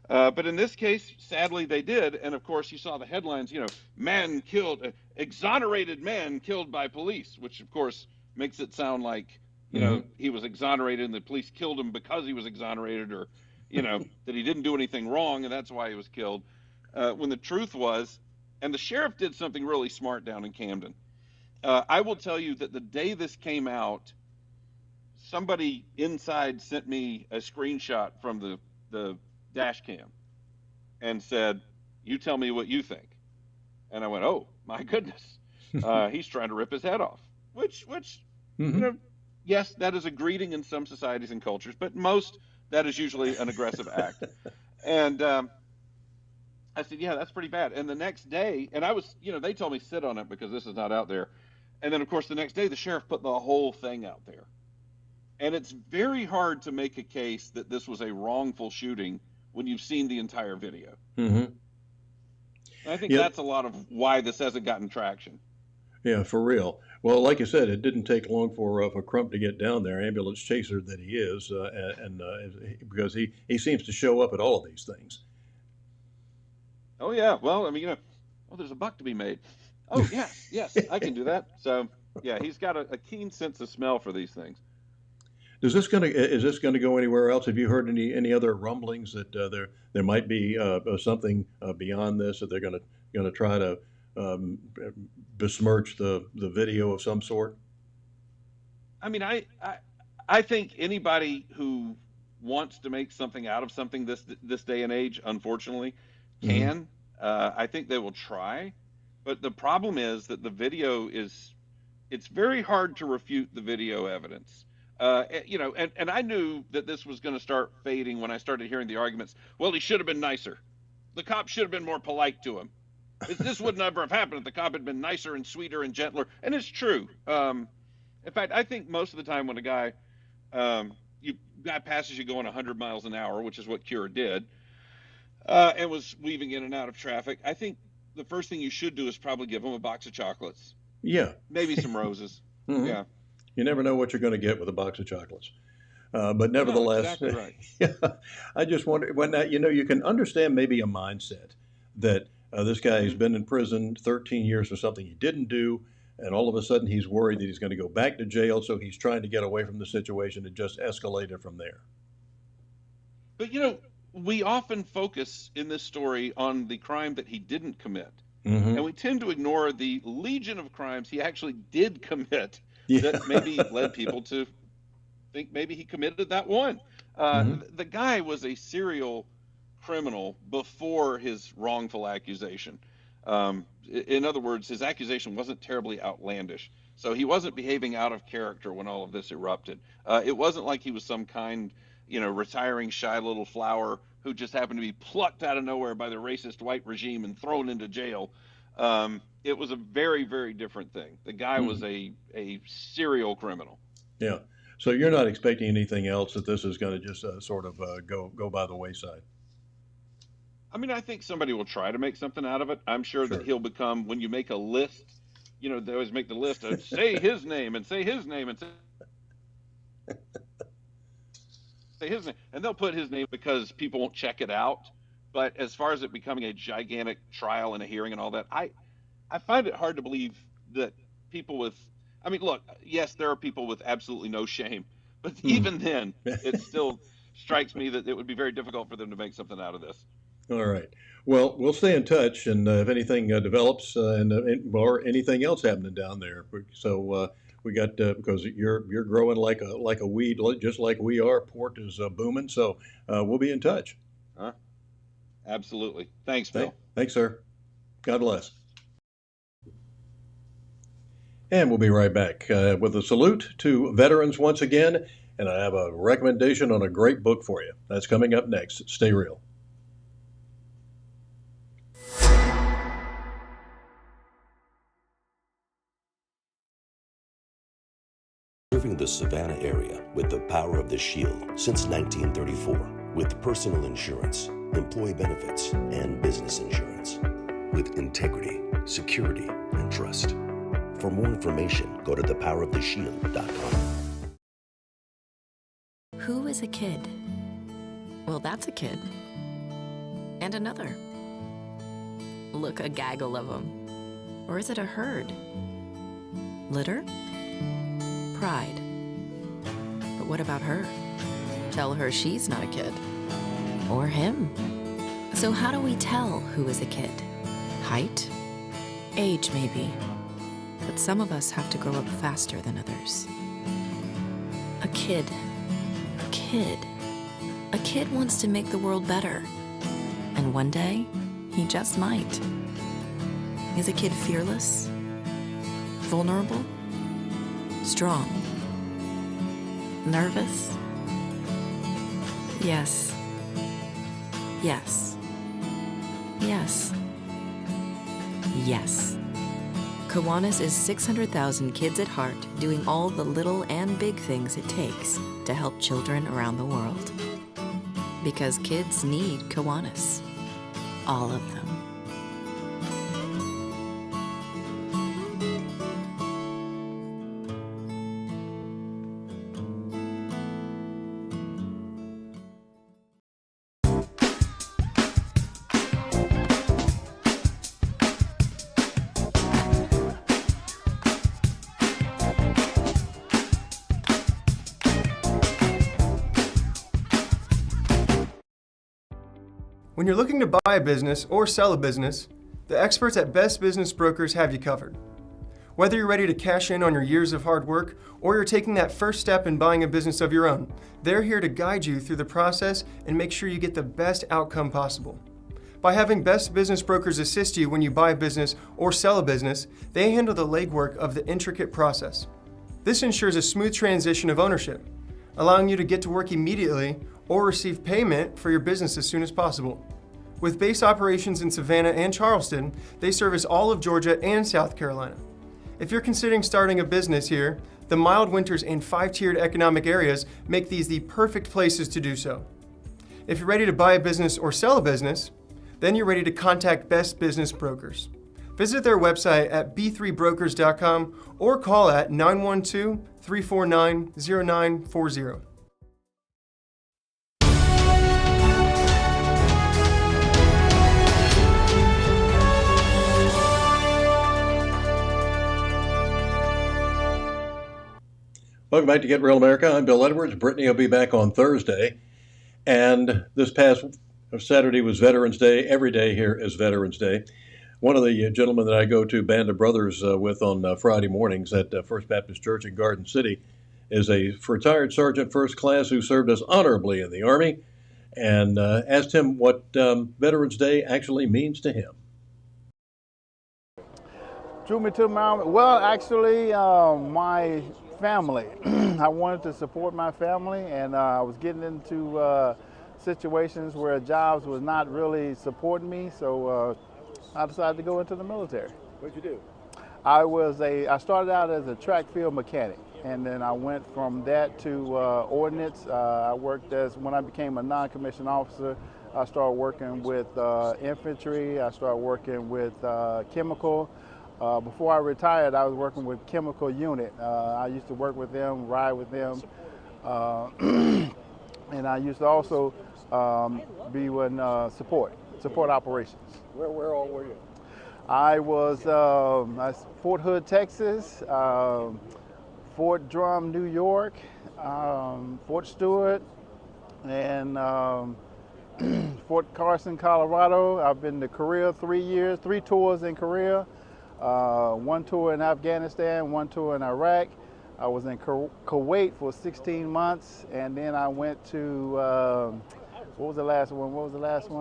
But in this case, sadly, they did. And of course, you saw the headlines, man killed, exonerated man killed by police, which of course makes it sound like, he was exonerated and the police killed him because he was exonerated, or, that he didn't do anything wrong and that's why he was killed. When the truth was, and the sheriff did something really smart down in Camden. I will tell you that the day this came out, somebody inside sent me a screenshot from the dash cam and said, "You tell me what you think." And I went, "Oh my goodness, he's trying to rip his head off." Which, yes, that is a greeting in some societies and cultures, but most that is usually an aggressive act. And I said, "Yeah, that's pretty bad." And the next day, and I was, they told me sit on it because this is not out there. And then of course the next day the sheriff put the whole thing out there. And it's very hard to make a case that this was a wrongful shooting when you've seen the entire video. I think that's a lot of why this hasn't gotten traction. Yeah, for real. Well, like you said, it didn't take long for Crump to get down there, ambulance chaser that he is, because he seems to show up at all of these things. Oh, yeah. Well, I mean, there's a buck to be made. Oh, yes, I can do that. So, yeah, he's got a keen sense of smell for these things. Is this going to go anywhere else? Have you heard any other rumblings that there might be something beyond this, that they're going to try to besmirch the video of some sort? I mean, I think anybody who wants to make something out of something this day and age, unfortunately, can. I think they will try, but the problem is that the video it's very hard to refute the video evidence. And I knew that this was going to start fading when I started hearing the arguments. Well, he should have been nicer. The cop should have been more polite to him. This would never have happened if the cop had been nicer and sweeter and gentler. And it's true. In fact, I think most of the time when a guy passes you going 100 miles an hour, which is what Cure did, and was weaving in and out of traffic, I think the first thing you should do is probably give him a box of chocolates. Yeah. Maybe some roses. Yeah. You never know what you're going to get with a box of chocolates. But nevertheless, exactly right. Yeah, I just wonder when you can understand maybe a mindset that this guy has been in prison 13 years for something he didn't do, and all of a sudden he's worried that he's going to go back to jail, so he's trying to get away from the situation and just escalate it from there. But we often focus in this story on the crime that he didn't commit, and we tend to ignore the legion of crimes he actually did commit. That maybe led people to think maybe he committed that one. The guy was a serial criminal before his wrongful accusation. In other words, his accusation wasn't terribly outlandish. So he wasn't behaving out of character when all of this erupted. It wasn't like he was some kind, retiring shy little flower who just happened to be plucked out of nowhere by the racist white regime and thrown into jail. It was a very, very different thing. The guy was a serial criminal. Yeah. So you're not expecting anything else, that this is going to just sort of go by the wayside? I mean, I think somebody will try to make something out of it. I'm sure that he'll become, when you make a list, they always make the list of say his name and say his name and say his name. And they'll put his name because people won't check it out. But as far as it becoming a gigantic trial and a hearing and all that, I find it hard to believe that people with, look, yes, there are people with absolutely no shame, but even then, it still strikes me that it would be very difficult for them to make something out of this. All right. Well, we'll stay in touch, and if anything develops or anything else happening down there, so we got because you're growing like a weed, just like we are. Port is booming, so we'll be in touch. Absolutely. Thanks, Phil. Thanks, sir. God bless. And we'll be right back with a salute to veterans once again, and I have a recommendation on a great book for you. That's coming up next. Stay real. Serving the Savannah area with the power of the Shield since 1934, with personal insurance, employee benefits, and business insurance. With integrity, security, and trust. For more information, go to thepoweroftheshield.com. Who is a kid? Well, that's a kid. and another. Look, a gaggle of them. Or is it a herd? Litter? Pride. But what about her? Tell her she's not a kid. Or him. So how do we tell who is a kid? Height? Age, maybe. But some of us have to grow up faster than others. A kid. A kid. A kid wants to make the world better. And one day, he just might. Is a kid fearless? Vulnerable? Strong? Nervous? Yes. Yes. Yes. Yes. Kiwanis is 600,000 kids at heart doing all the little and big things it takes to help children around the world. Because kids need Kiwanis. All of them. When you're looking to buy a business or sell a business, the experts at Best Business Brokers have you covered. Whether you're ready to cash in on your years of hard work or you're taking that first step in buying a business of your own, they're here to guide you through the process and make sure you get the best outcome possible. By having Best Business Brokers assist you when you buy a business or sell a business, they handle the legwork of the intricate process. This ensures a smooth transition of ownership, allowing you to get to work immediately or receive payment for your business as soon as possible. With base operations in Savannah and Charleston, they service all of Georgia and South Carolina. If you're considering starting a business here, the mild winters and 5-tiered economic areas make these the perfect places to do so. If you're ready to buy a business or sell a business, then you're ready to contact Best Business Brokers. Visit their website at b3brokers.com or call at 912-349-0940. Welcome back to Get Real America. I'm Bill Edwards. Brittany will be back on Thursday. And this past Saturday was Veterans Day. Every day here is Veterans Day. One of the gentlemen that I go to Band of Brothers with on Friday mornings at First Baptist Church in Garden City is a retired Sergeant First Class who served us honorably in the Army, and asked him what Veterans Day actually means to him. Drew me to my Army. Well, actually, my family. I wanted to support my family, and I was getting into situations where jobs was not really supporting me, so I decided to go into the military. What'd you do? I started out as a track field mechanic, and then I went from that to ordnance. I worked when I became a non-commissioned officer, I started working with infantry. I started working with chemical. Before I retired, I was working with chemical unit. I used to work with them, ride with them, and I used to also be in support operations. Where all were you? I was Fort Hood, Texas, Fort Drum, New York, Fort Stewart, and Fort Carson, Colorado. I've been to Korea 3 years, 3 tours in Korea. 1 tour in Afghanistan, 1 tour in Iraq. I was in Kuwait for 16 months, and then I went to, what was the last one? What was that last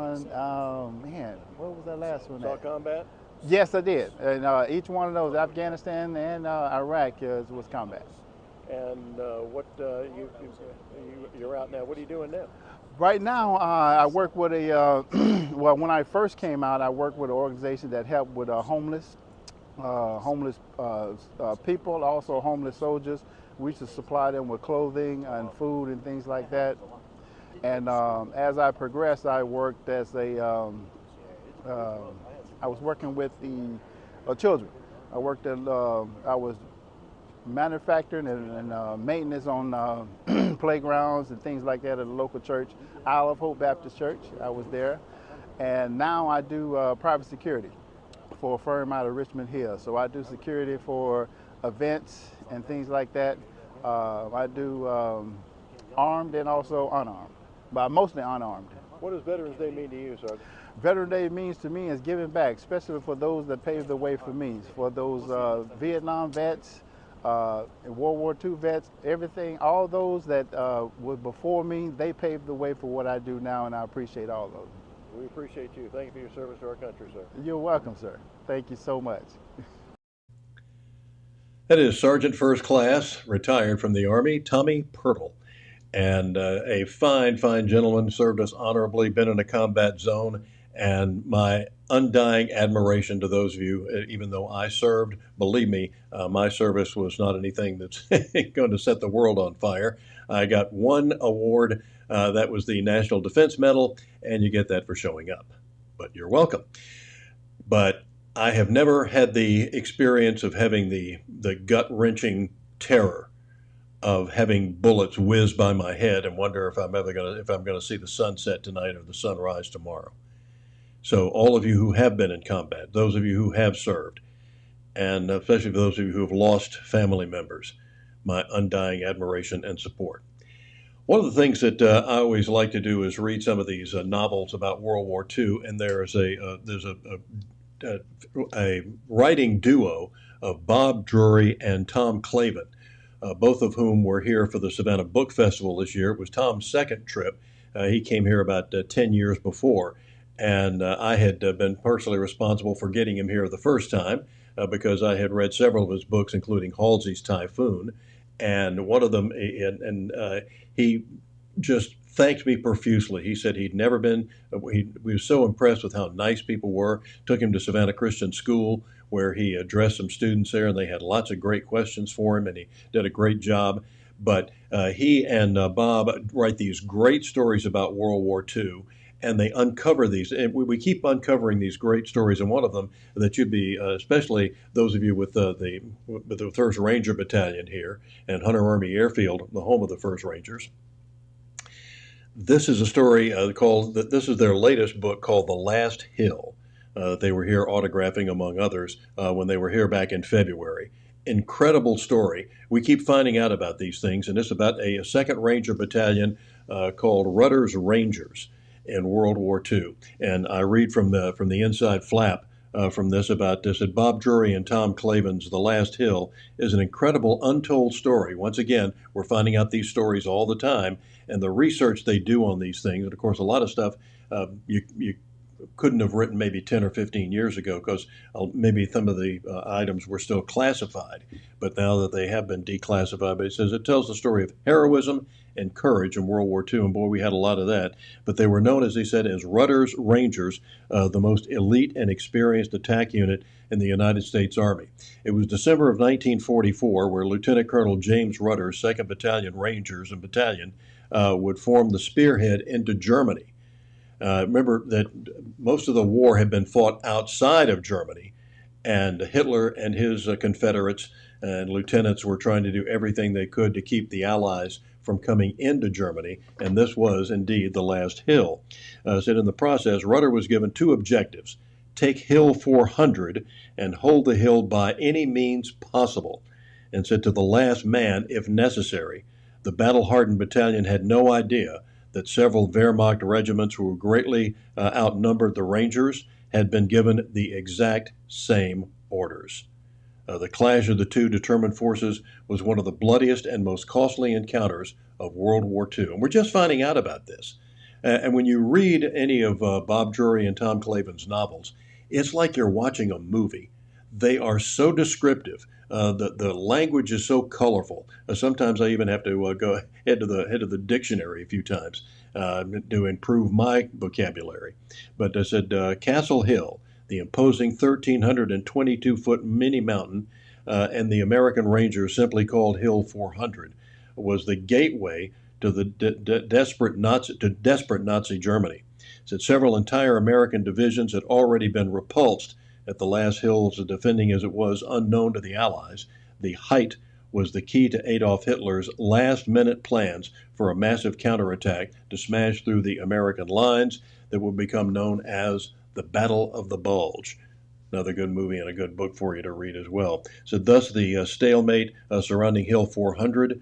one? Saw combat? Yes, I did. And each one of those, Afghanistan and Iraq, was combat. And you're out now. What are you doing now? Right now, I work with well, when I first came out, I worked with an organization that helped with homeless people, also homeless soldiers. We used to supply them with clothing and food and things like that. And as I progressed, I worked as I was working with the children. I worked at, I was manufacturing and maintenance on playgrounds and things like that at a local church, Isle of Hope Baptist Church. I was there. and now I do private security for a firm out of Richmond Hill. So I do security for events and things like that. I do armed and also unarmed, but mostly unarmed. What does Veterans Day mean to you, Sergeant? Veterans Day means to me is giving back, especially for those that paved the way for me, for those Vietnam vets, World War II vets, everything, all those that were before me, they paved the way for what I do now, and I appreciate all of them. We appreciate you. Thank you for your service to our country, sir. You're welcome, sir. Thank you so much. That is Sergeant First Class, retired from the Army, Tommy Pirtle. And a fine, fine gentleman, served us honorably, been in a combat zone, and my undying admiration to those of you, even though I served, believe me, my service was not anything that's going to set the world on fire. I got one award, that was the National Defense Medal, and you get that for showing up. But you're welcome. But I have never had the experience of having the gut-wrenching terror of having bullets whiz by my head and wonder if I'm gonna see the sunset tonight or the sunrise tomorrow. So all of you who have been in combat, those of you who have served, and especially for those of you who have lost family members, my undying admiration and support. One of the things that I always like to do is read some of these novels about World War II, and there's a writing duo of Bob Drury and Tom Clavin, both of whom were here for the Savannah Book Festival this year. It was Tom's second trip. He came here about 10 years before, and I had been personally responsible for getting him here the first time because I had read several of his books, including Halsey's Typhoon, and one of them, he just thanked me profusely. He said he'd never been, he was so impressed with how nice people were. Took him to Savannah Christian School, where he addressed some students there, and they had lots of great questions for him, and he did a great job. But he and Bob write these great stories about World War II, and they uncover these. And we keep uncovering these great stories, and one of them that you'd be, especially those of you with the 1st Ranger Battalion here and Hunter Army Airfield, the home of the 1st Rangers. This is a story this is their latest book called The Last Hill. They were here autographing, among others, when they were here back in February. Incredible story. We keep finding out about these things, and it's about a 2nd Ranger Battalion called Rutter's Rangers in World War II. And I read from the inside flap from this about this, that Bob Drury and Tom Clavin's The Last Hill is an incredible untold story. Once again, we're finding out these stories all the time, and the research they do on these things, and of course a lot of stuff you couldn't have written maybe 10 or 15 years ago because maybe some of the items were still classified, but now that they have been declassified. But it says it tells the story of heroism and courage in World War II, and boy, we had a lot of that. But they were known, as they said, as Rutter's Rangers, the most elite and experienced attack unit in the United States Army. It was December of 1944 where Lieutenant Colonel James Rutter, 2nd Battalion Rangers and Battalion, would form the spearhead into Germany. Remember that most of the war had been fought outside of Germany, and Hitler and his Confederates and lieutenants were trying to do everything they could to keep the Allies from coming into Germany, and this was indeed the last hill. Said in the process, Rutter was given 2 objectives: take Hill 400 and hold the hill by any means possible, and said to the last man if necessary. The battle-hardened battalion had no idea that several Wehrmacht regiments who greatly outnumbered the Rangers had been given the exact same orders. The clash of the two determined forces was one of the bloodiest and most costly encounters of World War II. And we're just finding out about this. And when you read any of Bob Drury and Tom Clavin's novels, it's like you're watching a movie. They are so descriptive. The language is so colorful. Sometimes I even have to go head to the dictionary a few times to improve my vocabulary. But I said Castle Hill, the imposing 1,322-foot mini mountain, and the American Rangers, simply called Hill 400, was the gateway to the desperate Nazi Germany. Said several entire American divisions had already been repulsed at the last hills, defending as it was unknown to the Allies. The height was the key to Adolf Hitler's last-minute plans for a massive counterattack to smash through the American lines. that will become known as the Battle of the Bulge. Another good movie and a good book for you to read as well. So thus the stalemate surrounding Hill 400.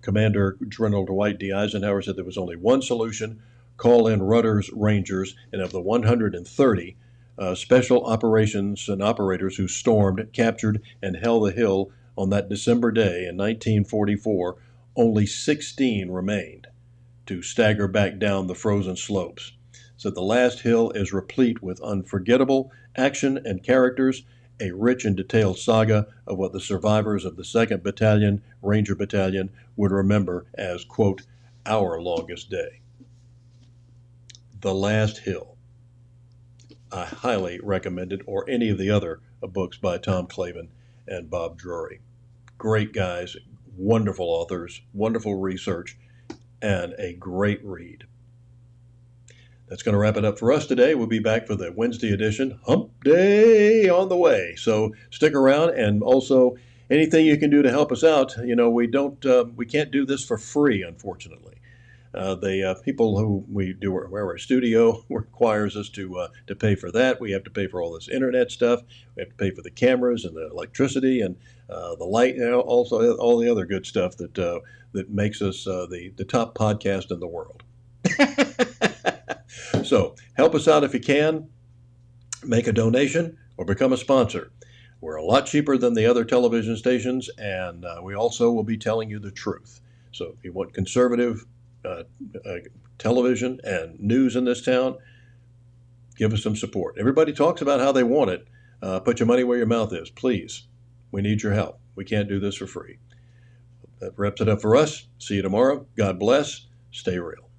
Commander General Dwight D. Eisenhower said there was only one solution: call in Rudder's Rangers, and of the 130 special operations and operators who stormed, captured, and held the hill on that December day in 1944, only 16 remained to stagger back down the frozen slopes. So the last hill is replete with unforgettable action and characters, a rich and detailed saga of what the survivors of the 2nd Battalion, Ranger Battalion, would remember as, quote, our longest day. The Last Hill. I highly recommend it, or any of the other books by Tom Clavin and Bob Drury. Great guys, wonderful authors, wonderful research, and a great read. That's going to wrap it up for us today. We'll be back for the Wednesday edition. Hump Day on the way. So stick around, and also anything you can do to help us out. You know, we can't do this for free, unfortunately. The people who we do our studio requires us to pay for that. We have to pay for all this internet stuff. We have to pay for the cameras and the electricity and the light. You know, also all the other good stuff that makes us the top podcast in the world. So help us out if you can. Make a donation or become a sponsor. We're a lot cheaper than the other television stations, and we also will be telling you the truth. So if you want conservative television and news in this town, give us some support. Everybody talks about how they want it. Put your money where your mouth is, please. We need your help. We can't do this for free. That wraps it up for us. See you tomorrow. God bless. Stay real.